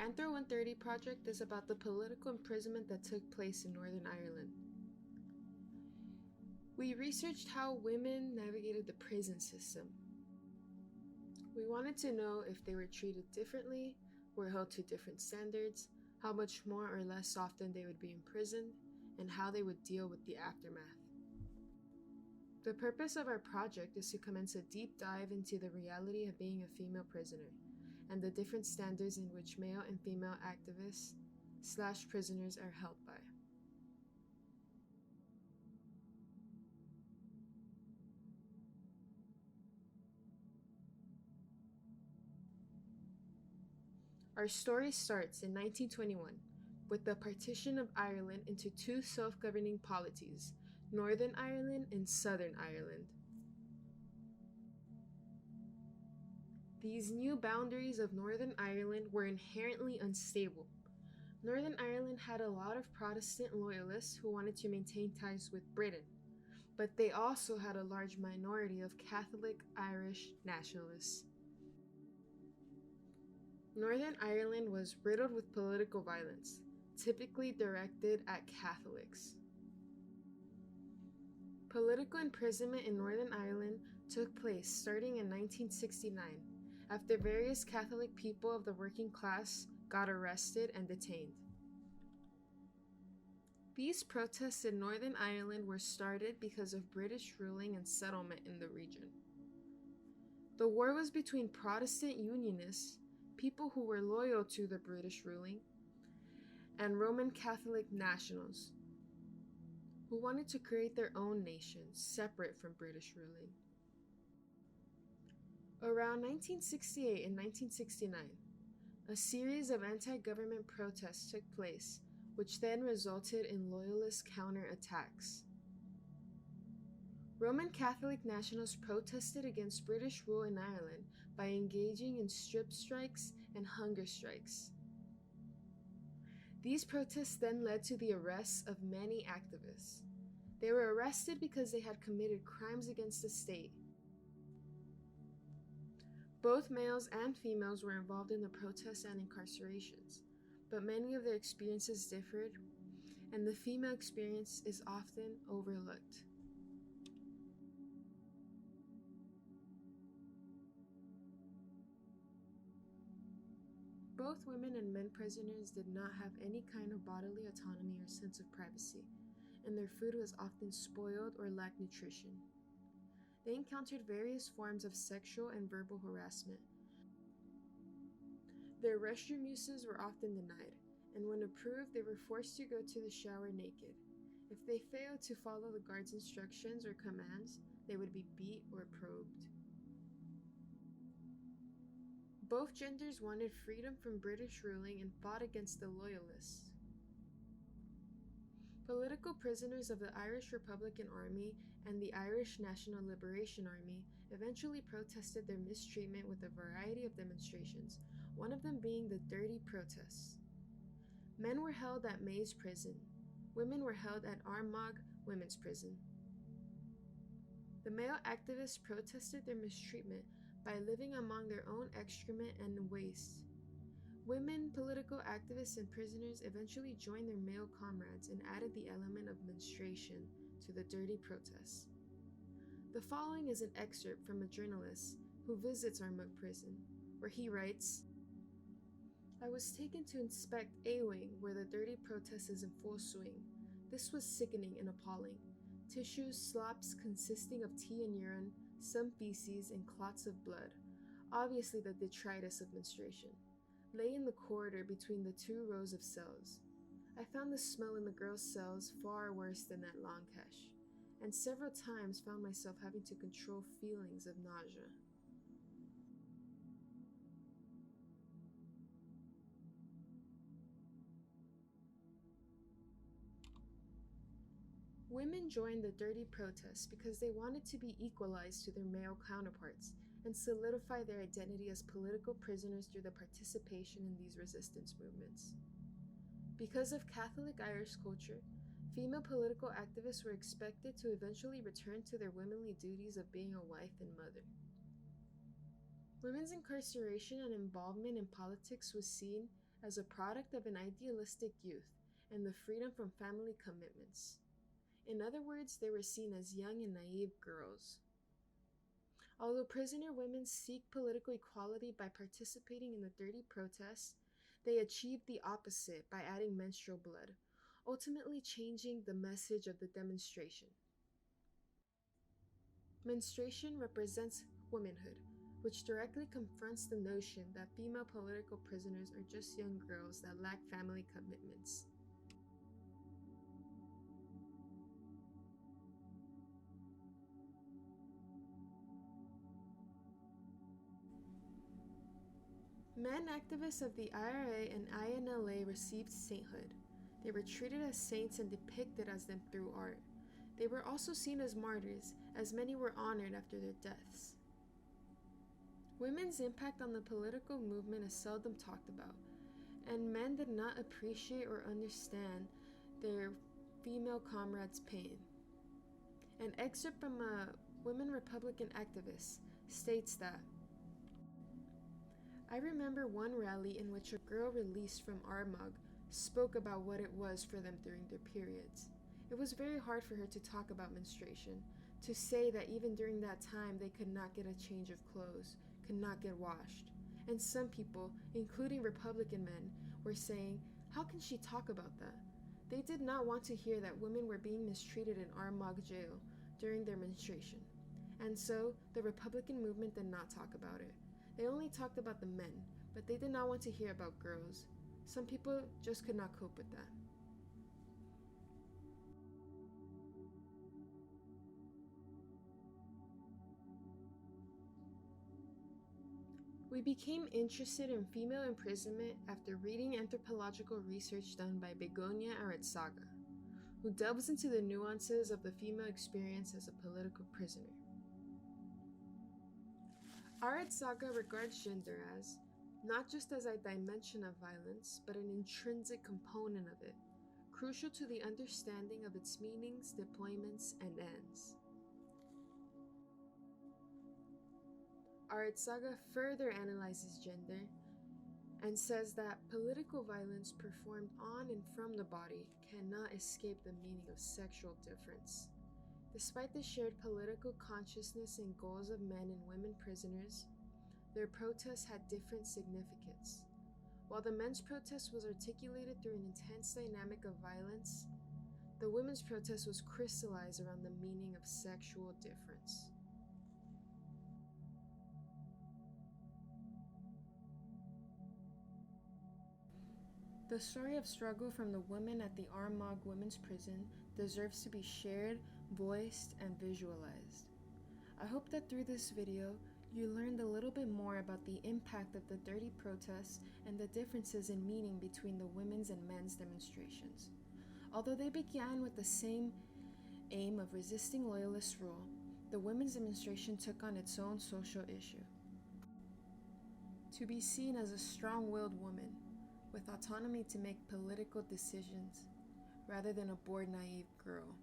Anthro 130 project is about the political imprisonment that took place in Northern Ireland. We researched how women navigated the prison system. We wanted to know if they were treated differently, were held to different standards, how much more or less often they would be imprisoned, and how they would deal with the aftermath. The purpose of our project is to commence a deep dive into the reality of being a female prisoner and the different standards in which male and female activists/prisoners are held by. Our story starts in 1921 with the partition of Ireland into two self-governing polities, Northern Ireland and Southern Ireland. These new boundaries of Northern Ireland were inherently unstable. Northern Ireland had a lot of Protestant loyalists who wanted to maintain ties with Britain, but they also had a large minority of Catholic Irish nationalists. Northern Ireland was riddled with political violence, typically directed at Catholics. Political imprisonment in Northern Ireland took place starting in 1969, after various Catholic people of the working class got arrested and detained. These protests in Northern Ireland were started because of British ruling and settlement in the region. The war was between Protestant Unionists, people who were loyal to the British ruling, and Roman Catholic nationals, who wanted to create their own nation separate from British ruling. Around 1968 and 1969, a series of anti-government protests took place, which then resulted in loyalist counterattacks. Roman Catholic nationals protested against British rule in Ireland by engaging in strip strikes and hunger strikes. These protests then led to the arrests of many activists. They were arrested because they had committed crimes against the state. Both males and females were involved in the protests and incarcerations, but many of their experiences differed, and the female experience is often overlooked. Both women and men prisoners did not have any kind of bodily autonomy or sense of privacy, and their food was often spoiled or lacked nutrition. They encountered various forms of sexual and verbal harassment. Their restroom uses were often denied, and when approved, they were forced to go to the shower naked. If they failed to follow the guards' instructions or commands, they would be beat or probed. Both genders wanted freedom from British ruling and fought against the Loyalists. Political prisoners of the Irish Republican Army and the Irish National Liberation Army eventually protested their mistreatment with a variety of demonstrations, one of them being the Dirty Protests. Men were held at Maze Prison. Women were held at Armagh Women's Prison. The male activists protested their mistreatment by living among their own excrement and waste. Women, political activists, and prisoners eventually joined their male comrades and added the element of menstruation to the Dirty Protests. The following is an excerpt from a journalist who visits Armagh Prison, where he writes, "I was taken to inspect A Wing, where the Dirty Protest is in full swing. This was sickening and appalling. Tissues, slops consisting of tea and urine, some feces, and clots of blood, obviously the detritus of menstruation, lay in the corridor between the two rows of cells. I found the smell in the girls' cells far worse than at Longcash, and several times found myself having to control feelings of nausea." Women joined the Dirty Protests because they wanted to be equalized to their male counterparts and solidify their identity as political prisoners through the participation in these resistance movements. Because of Catholic Irish culture, female political activists were expected to eventually return to their womanly duties of being a wife and mother. Women's incarceration and involvement in politics was seen as a product of an idealistic youth and the freedom from family commitments. In other words, they were seen as young and naive girls. Although prisoner women seek political equality by participating in the dirty protests, they achieved the opposite by adding menstrual blood, ultimately changing the message of the demonstration. Menstruation represents womanhood, which directly confronts the notion that female political prisoners are just young girls that lack family commitments. Men activists of the IRA and INLA received sainthood. They were treated as saints and depicted as them through art. They were also seen as martyrs, as many were honored after their deaths. Women's impact on the political movement is seldom talked about, and men did not appreciate or understand their female comrades' pain. An excerpt from a women Republican activist states that, "I remember one rally in which a girl released from Armagh spoke about what it was for them during their periods. It was very hard for her to talk about menstruation, to say that even during that time they could not get a change of clothes, could not get washed. And some people, including Republican men, were saying, how can she talk about that? They did not want to hear that women were being mistreated in Armagh jail during their menstruation. And so the Republican movement did not talk about it. They only talked about the men, but they did not want to hear about girls. Some people just could not cope with that." We became interested in female imprisonment after reading anthropological research done by Begonia Aretsaga, who delves into the nuances of the female experience as a political prisoner. Aretsaga regards gender as not just as a dimension of violence, but an intrinsic component of it, crucial to the understanding of its meanings, deployments, and ends. Aretsaga further analyzes gender and says that political violence performed on and from the body cannot escape the meaning of sexual difference. Despite the shared political consciousness and goals of men and women prisoners, their protests had different significance. While the men's protest was articulated through an intense dynamic of violence, the women's protest was crystallized around the meaning of sexual difference. The story of struggle from the women at the Armagh Women's Prison deserves to be shared, voiced, and visualized. I hope that through this video, you learned a little bit more about the impact of the dirty protests and the differences in meaning between the women's and men's demonstrations. Although they began with the same aim of resisting loyalist rule, the women's demonstration took on its own social issue. To be seen as a strong-willed woman, with autonomy to make political decisions, rather than a bored, naive girl.